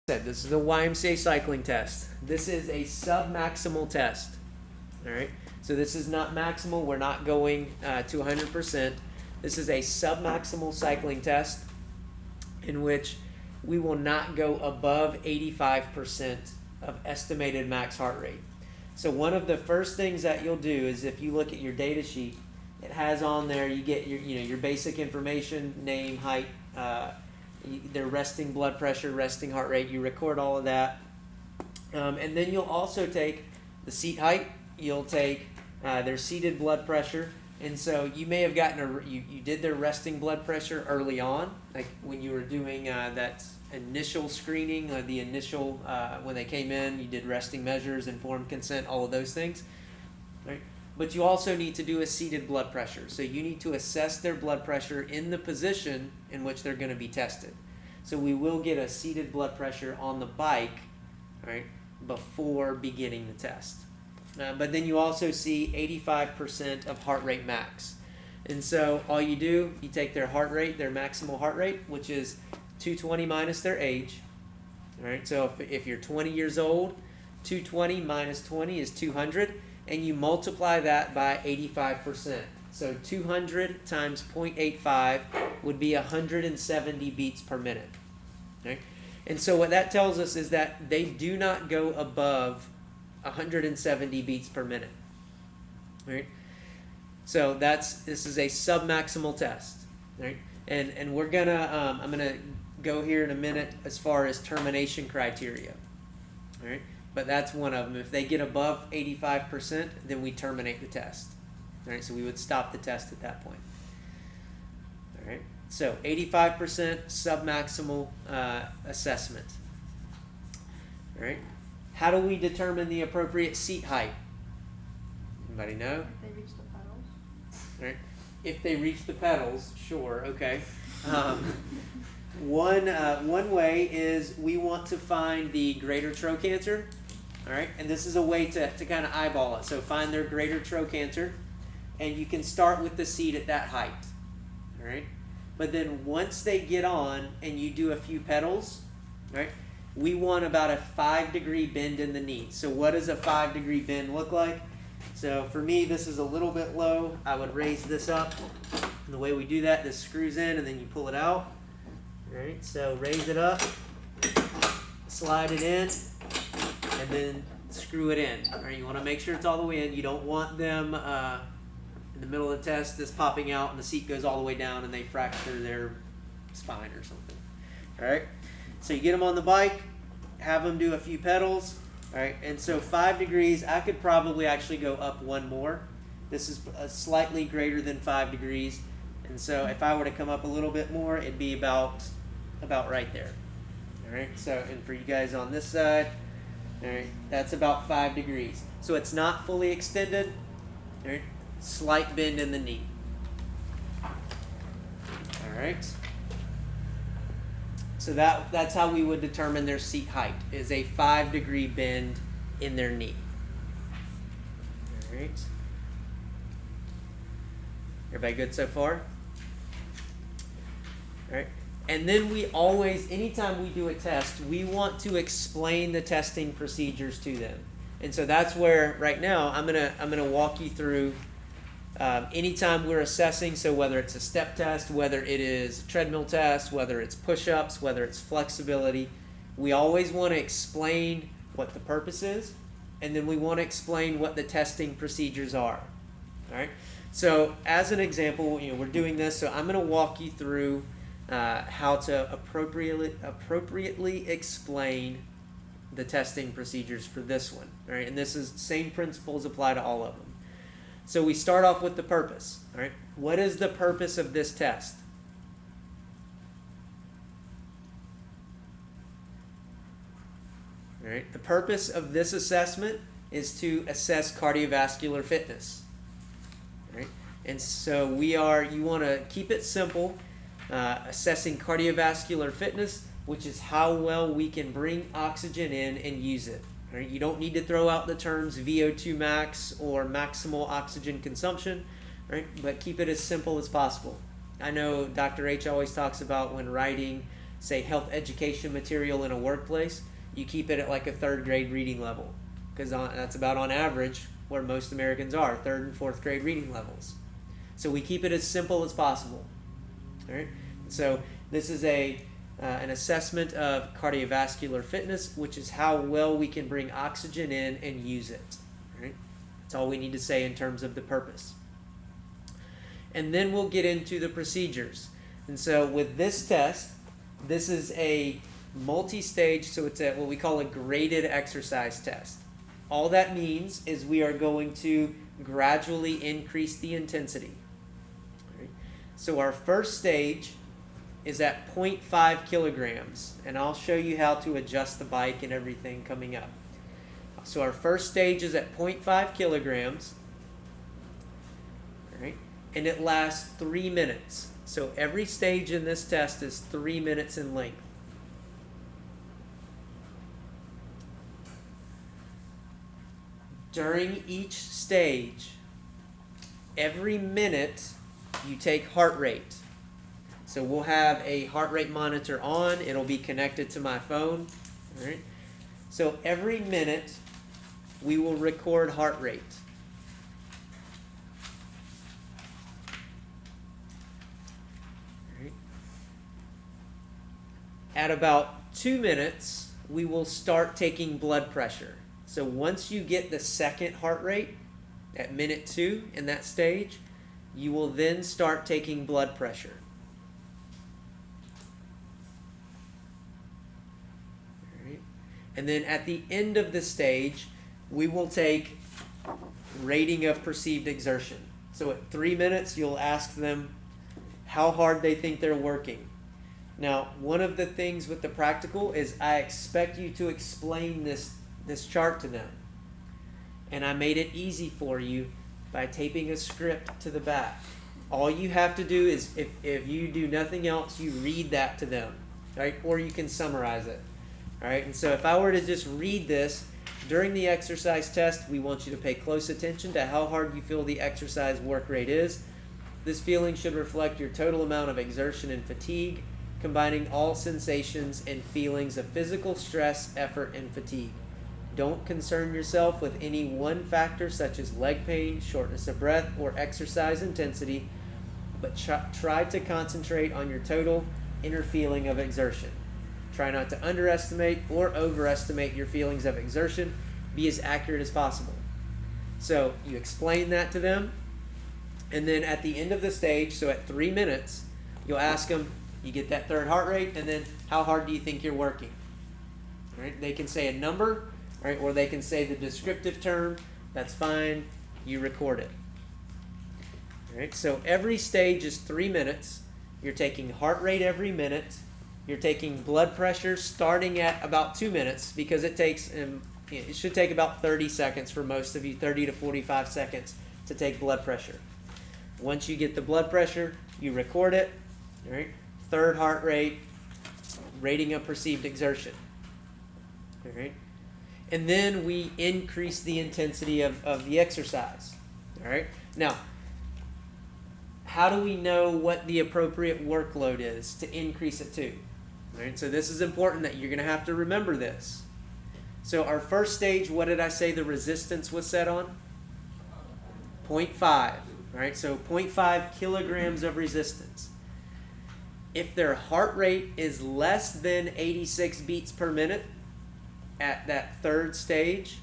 This is a YMCA cycling test. This is a sub-maximal test. All right. So this is not maximal. We're not going to 100%. This is a sub-maximal cycling test in which we will not go above 85% of estimated max heart rate. So one of the first things that you'll do is, if you look at your data sheet, it has on there, you get your basic information, name, height, their resting blood pressure, resting heart rate. You record all of that. And then you'll also take the seat height. You'll take their seated blood pressure. And so you may have gotten you did their resting blood pressure early on, like when you were doing that initial screening, the initial, when they came in, you did resting measures, informed consent, all of those things. Right? But you also need to do a seated blood pressure. So you need to assess their blood pressure in the position in which they're going to be tested. So we will get a seated blood pressure on the bike, right, before beginning the test. But then you also see 85% of heart rate max. And so all you do, you take their heart rate, their maximal heart rate, which is 220 minus their age. All right, so if you're 20 years old, 220 minus 20 is 200. And you multiply that by 85%. So 200 times 0.85 would be 170 beats per minute. Okay? And so what that tells us is that they do not go above 170 beats per minute. Right? So this is a sub-maximal test. Right? And we're gonna I'm gonna go here in a minute as far as termination criteria. All right? But that's one of them. If they get above 85%, then we terminate the test. All right, so we would stop the test at that point. All right, so 85% sub-maximal assessment. All right, how do we determine the appropriate seat height? Anybody know? If they reach the pedals. All right, if they reach the pedals, sure, okay. One way is we want to find the greater trochanter. All right, and this is a way to kind of eyeball it. So find their greater trochanter, and you can start with the seat at that height. All right, but then once they get on and you do a few pedals, right, we want about a 5-degree bend in the knee. So what does a 5-degree bend look like? So for me, this is a little bit low. I would raise this up. And the way we do that, this screws in and then you pull it out. All right, so raise it up, slide it in, and then screw it in. All right, you want to make sure it's all the way in. You don't want them in the middle of the test, this popping out and the seat goes all the way down and they fracture their spine or something. All right, so you get them on the bike, have them do a few pedals. All right, and so 5 degrees, I could probably actually go up one more. This is slightly greater than 5 degrees. And so if I were to come up a little bit more, it'd be about right there. All right, so, and for you guys on this side, all right, that's about 5 degrees. So it's not fully extended, all right, slight bend in the knee. All right. So that's how we would determine their seat height, is a 5-degree bend in their knee. All right. Everybody good so far? All right. And then we always, anytime we do a test, we want to explain the testing procedures to them. And so that's where right now I'm gonna walk you through anytime we're assessing. So whether it's a step test, whether it is a treadmill test, whether it's push-ups, whether it's flexibility, we always want to explain what the purpose is, and then we want to explain what the testing procedures are. All right. So as an example, we're doing this, so I'm going to walk you through how to appropriately explain the testing procedures for this one. All right, and this is same principles apply to all of them. So we start off with the purpose. All right, what is the purpose of this test? All right, the purpose of this assessment is to assess cardiovascular fitness. Right? And so you want to keep it simple, assessing cardiovascular fitness, which is how well we can bring oxygen in and use it. Right? You don't need to throw out the terms VO2 max or maximal oxygen consumption, right? But keep it as simple as possible. I know Dr. H always talks about when writing say, health education material in a workplace, you keep it at like a 3rd grade reading level, because that's about on average where most Americans are, 3rd and 4th grade reading levels. So we keep it as simple as possible. All right. So this is an assessment of cardiovascular fitness, which is how well we can bring oxygen in and use it. All right. That's all we need to say in terms of the purpose. And then we'll get into the procedures. And so with this test, this is a multi-stage, so it's what we call a graded exercise test. All that means is we are going to gradually increase the intensity. All right. So our first stage is at 0.5 kilograms, and I'll show you how to adjust the bike and everything coming up. So our first stage is at 0.5 kilograms, all right, and it lasts 3 minutes. So every stage in this test is 3 minutes in length. During each stage, every minute you take heart rate. So we'll have a heart rate monitor on. It'll be connected to my phone. All right. So every minute we will record heart rate. All right. At about 2 minutes, we will start taking blood pressure. So once you get the second heart rate at minute 2 in that stage, you will then start taking blood pressure. All right. And then at the end of the stage, we will take rating of perceived exertion. So at 3 minutes, you'll ask them how hard they think they're working. Now, one of the things with the practical is I expect you to explain this chart to them. And I made it easy for you by taping a script to the back. All you have to do is, if you do nothing else, you read that to them, right? Or you can summarize it, all right? And so if I were to just read this, during the exercise test, we want you to pay close attention to how hard you feel the exercise work rate is. This feeling should reflect your total amount of exertion and fatigue, combining all sensations and feelings of physical stress, effort, and fatigue. Don't concern yourself with any one factor such as leg pain, shortness of breath, or exercise intensity, but try to concentrate on your total inner feeling of exertion. Try not to underestimate or overestimate your feelings of exertion. Be as accurate as possible. So you explain that to them, and then at the end of the stage, so at 3 minutes, you'll ask them, you get that third heart rate, and then how hard do you think you're working? All right? They can say a number, right, or they can say the descriptive term. That's fine. You record it. All right, so every stage is 3 minutes. You're taking heart rate every minute. You're taking blood pressure starting at about 2 minutes, because it takes, it should take about 30 seconds for most of you, 30 to 45 seconds to take blood pressure. Once you get the blood pressure, you record it. All right, third heart rate, rating of perceived exertion. All right. And then we increase the intensity of the exercise. All right. Now, how do we know what the appropriate workload is to increase it to? All right. So this is important that you're going to have to remember this. So our first stage, what did I say the resistance was set on? 0.5. All right. So 0.5 kilograms of resistance. If their heart rate is less than 86 beats per minute, at that third stage,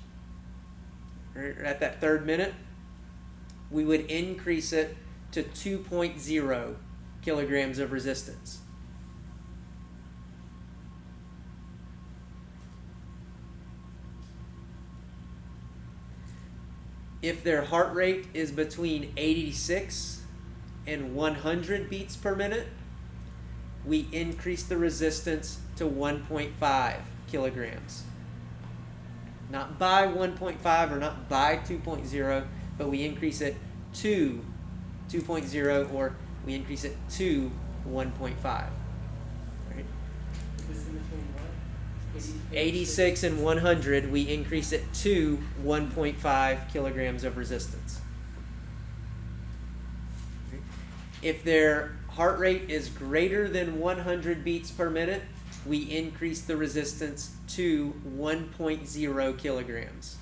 or at that third minute, we would increase it to 2.0 kilograms of resistance. If their heart rate is between 86 and 100 beats per minute, we increase the resistance to 1.5 kilograms. Not by 1.5 or not by 2.0, but we increase it to 2.0, or we increase it to 1.5. Right? 86 and 100, we increase it to 1.5 kilograms of resistance. If their heart rate is greater than 100 beats per minute, we increase the resistance to 1.0 kilograms.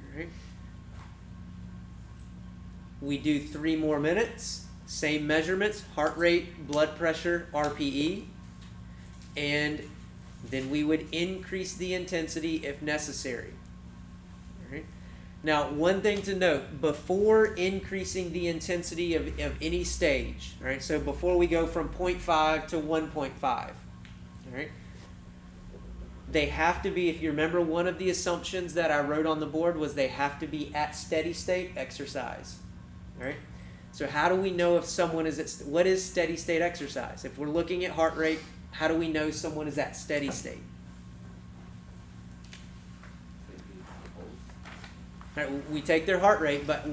All right. We do 3 more minutes, same measurements, heart rate, blood pressure, RPE, and then we would increase the intensity if necessary. All right. Now, one thing to note, before increasing the intensity of any stage, all right, so before we go from 0.5 to 1.5, all right, they have to be, if you remember, one of the assumptions that I wrote on the board was they have to be at steady state exercise. All right. So how do we know if someone is at what is steady state exercise? If we're looking at heart rate, how do we know someone is at steady state? All right, we take their heart rate, but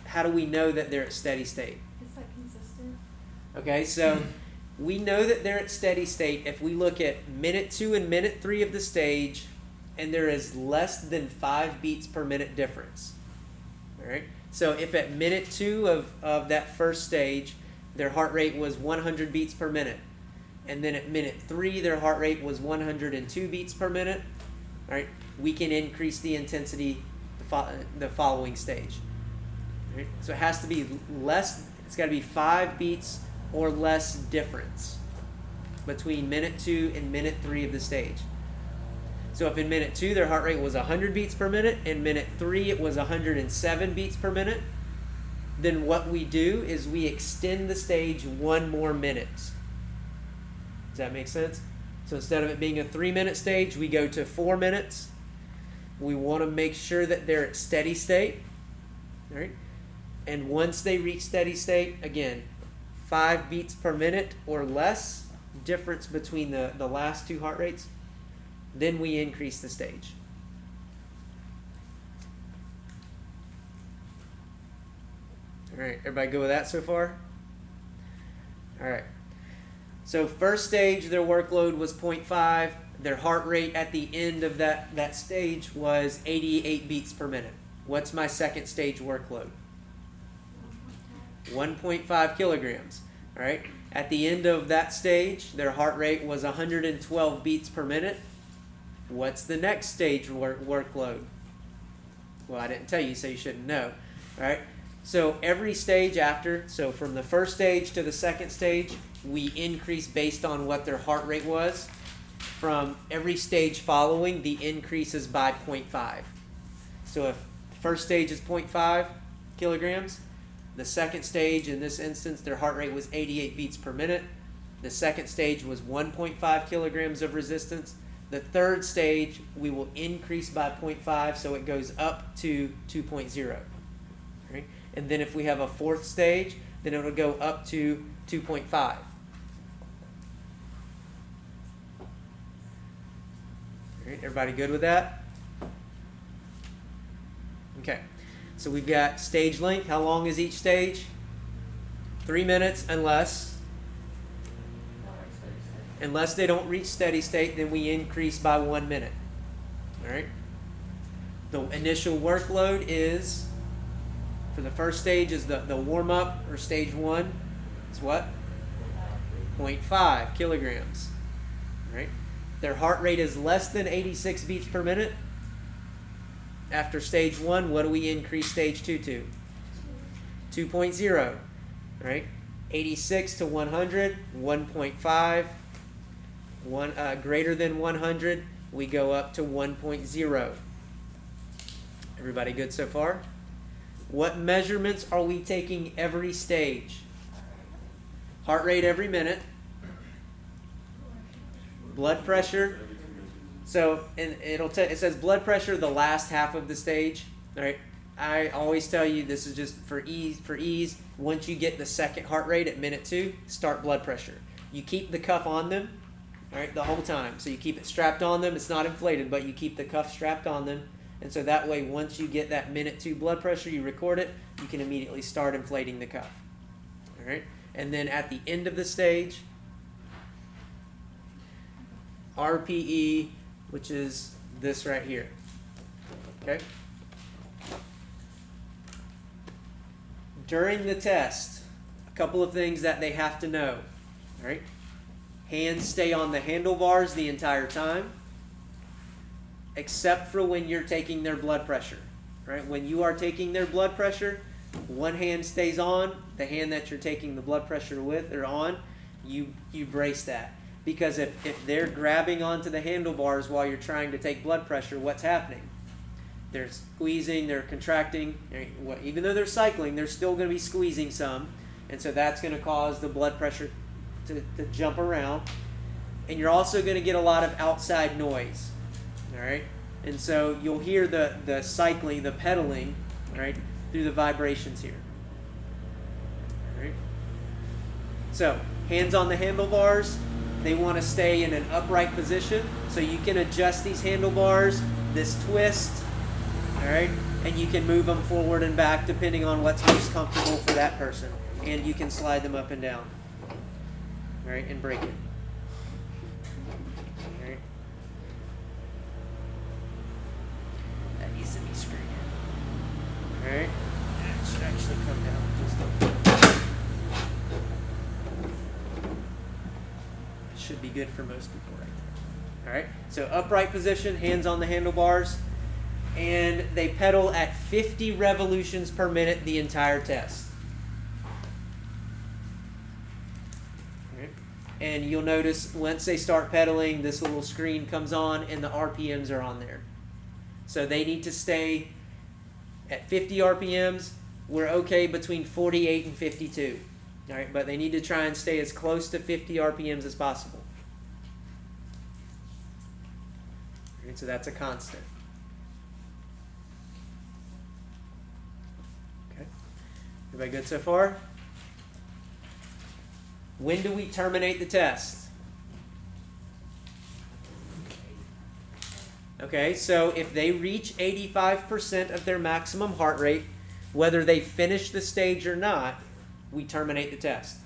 how do we know that they're at steady state? It's like consistent. Okay, so we know that they're at steady state if we look at minute 2 and minute 3 of the stage, and there is less than 5 beats per minute difference. All right. So if at minute 2 of that first stage, their heart rate was 100 beats per minute, and then at minute 3, their heart rate was 102 beats per minute, all right, we can increase the intensity the following stage. All right? So it has to be less, it's got to be 5 beats or less difference between minute 2 and minute 3 of the stage. So if in minute 2 their heart rate was 100 beats per minute, in minute 3 it was 107 beats per minute, then what we do is we extend the stage 1 more minute. Does that make sense? So instead of it being a 3-minute stage, we go to 4 minutes. We want to make sure that they're at steady state. All right? And once they reach steady state, again, 5 beats per minute or less difference between the last 2 heart rates, then we increase the stage. All right, everybody go with that so far? All right. So first stage, their workload was 0.5. Their heart rate at the end of that stage was 88 beats per minute. What's my second stage workload? 1.5 kilograms. All right. At the end of that stage, their heart rate was 112 beats per minute. What's the next stage workload? Well, I didn't tell you, so you shouldn't know. All right. So every stage after, so from the first stage to the second stage, we increase based on what their heart rate was. From every stage following, the increase is by 0.5. So if the first stage is 0.5 kilograms, the second stage, in this instance, their heart rate was 88 beats per minute. The second stage was 1.5 kilograms of resistance. The third stage, we will increase by 0.5, so it goes up to 2.0. Right? And then if we have a fourth stage, then it will go up to 2.5. All right, everybody good with that? Okay, so we've got stage length. How long is each stage? 3 minutes unless they don't reach steady state, then we increase by 1 minute. All right. The initial workload is, for the first stage, is the warm-up, or stage 1, is what? 0.5 kilograms. All right. Their heart rate is less than 86 beats per minute. After stage 1, what do we increase stage 2 to? 2.0. Right? 86 to 100, 1.5. Greater than 100, we go up to 1.0. Everybody good so far? What measurements are we taking every stage? Heart rate every minute. Blood pressure. So it says blood pressure the last half of the stage. All right. I always tell you, this is just for ease. Once you get the second heart rate at minute 2, start blood pressure. You keep the cuff on them, all right, the whole time. So you keep it strapped on them. It's not inflated, but you keep the cuff strapped on them. And so that way, once you get that minute 2 blood pressure, you record it, you can immediately start inflating the cuff. All right. And then at the end of the stage, RPE, which is this right here. Okay? during the test, a couple of things that they have to know. All right? Hands stay on the handlebars the entire time, except for when you're taking their blood pressure. Right? When you are taking their blood pressure, one hand stays on, the hand that you're taking the blood pressure with or on, you brace that. Because if they're grabbing onto the handlebars while you're trying to take blood pressure, what's happening? They're squeezing, they're contracting. Even though they're cycling, they're still going to be squeezing some. And so that's going to cause the blood pressure to jump around. And you're also going to get a lot of outside noise. All right? And so you'll hear the cycling, the pedaling, all right, through the vibrations here. All right? So, hands on the handlebars. They want to stay in an upright position. So you can adjust these handlebars, this twist, all right? And you can move them forward and back depending on what's most comfortable for that person. And you can slide them up and down, all right, and break it. All right. That needs to be screwed in. All right. That should actually come down just a little. Should be good for most people right there. All right. So upright position, hands on the handlebars. And they pedal at 50 revolutions per minute the entire test. Right. And you'll notice once they start pedaling, this little screen comes on and the RPMs are on there. So they need to stay at 50 RPMs. We're okay between 48 and 52. All right, but they need to try and stay as close to 50 RPMs as possible. All right, so that's a constant. Everybody good so far? When do we terminate the test? Okay, so if they reach 85% of their maximum heart rate, whether they finish the stage or not, we terminate the test.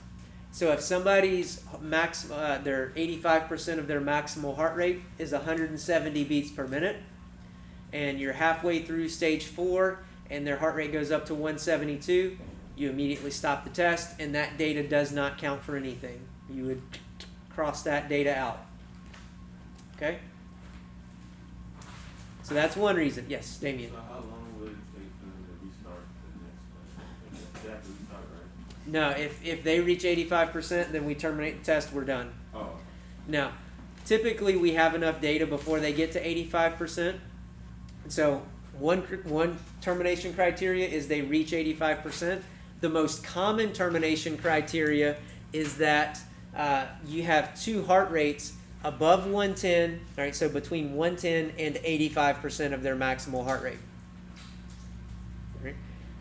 So if somebody's their 85% of their maximal heart rate is 170 beats per minute, and you're halfway through stage 4 and their heart rate goes up to 172, you immediately stop the test, and that data does not count for anything. You would cross that data out. Okay? So that's one reason. Yes, Damien. So how long will it take them to restart the next one? Exactly restart, right? No, if they reach 85%, then we terminate the test, we're done. Oh. Now, typically we have enough data before they get to 85%. So one termination criteria is they reach 85%. The most common termination criteria is that you have two heart rates above 110, all right, so between 110 and 85% of their maximal heart rate. All right.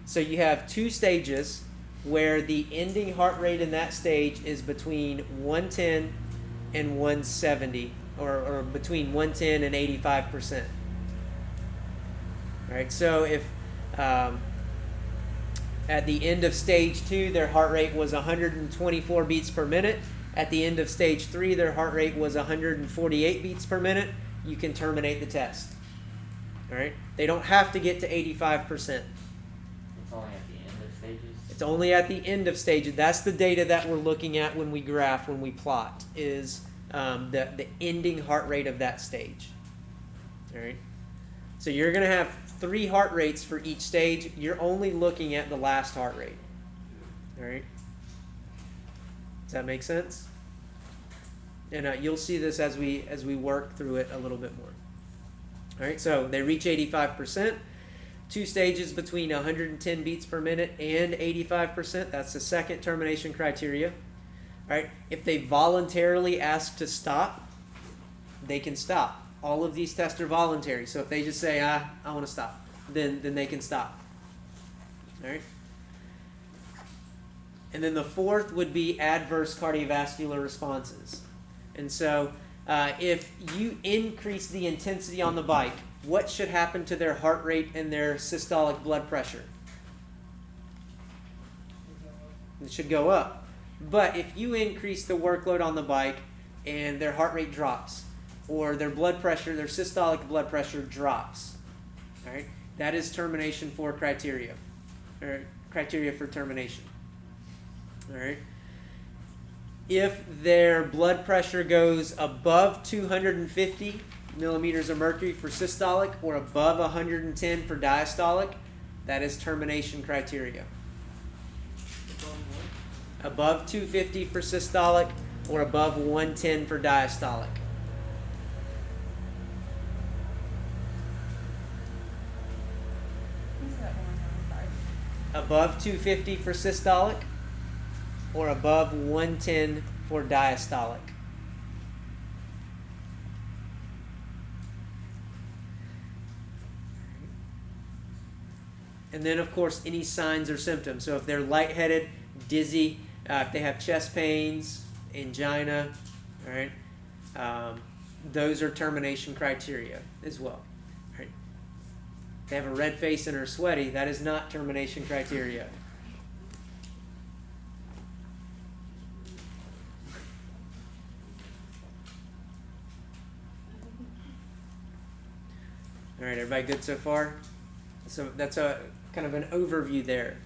So you have two stages where the ending heart rate in that stage is between 110 and 170, or between 110 and 85%. All right, so if at the end of stage 2, their heart rate was 124 beats per minute. At the end of stage 3, their heart rate was 148 beats per minute. You can terminate the test. All right? They don't have to get to 85%. It's only at the end of stages? It's only at the end of stages. That's the data that we're looking at when we graph, when we plot, is the ending heart rate of that stage. All right? So you're going to have 3 heart rates for each stage. You're only looking at the last heart rate. All right? Does that make sense? And you'll see this as we work through it a little bit more. All right, so they reach 85%. 2 stages between 110 beats per minute and 85%. That's the second termination criteria. All right, if they voluntarily ask to stop, they can stop. All of these tests are voluntary. So if they just say, I want to stop, then they can stop. All right. And then the fourth would be adverse cardiovascular responses. And so if you increase the intensity on the bike, what should happen to their heart rate and their systolic blood pressure? It should go up. But if you increase the workload on the bike and their heart rate drops, or their blood pressure, their systolic blood pressure drops, all right, that is termination 4 criteria. or criteria for termination. All right. If their blood pressure goes above 250 millimeters of mercury for systolic or above 110 for diastolic, that is termination criteria. Above 250 for systolic or above 110 for diastolic. Who's that one? I'm sorry. Above 250 for systolic or above 110 for diastolic. And then, of course, any signs or symptoms. So if they're lightheaded, dizzy, if they have chest pains, angina, all right, those are termination criteria as well. All right. If they have a red face and are sweaty, that is not termination criteria. All right, everybody good so far? So that's a kind of an overview there.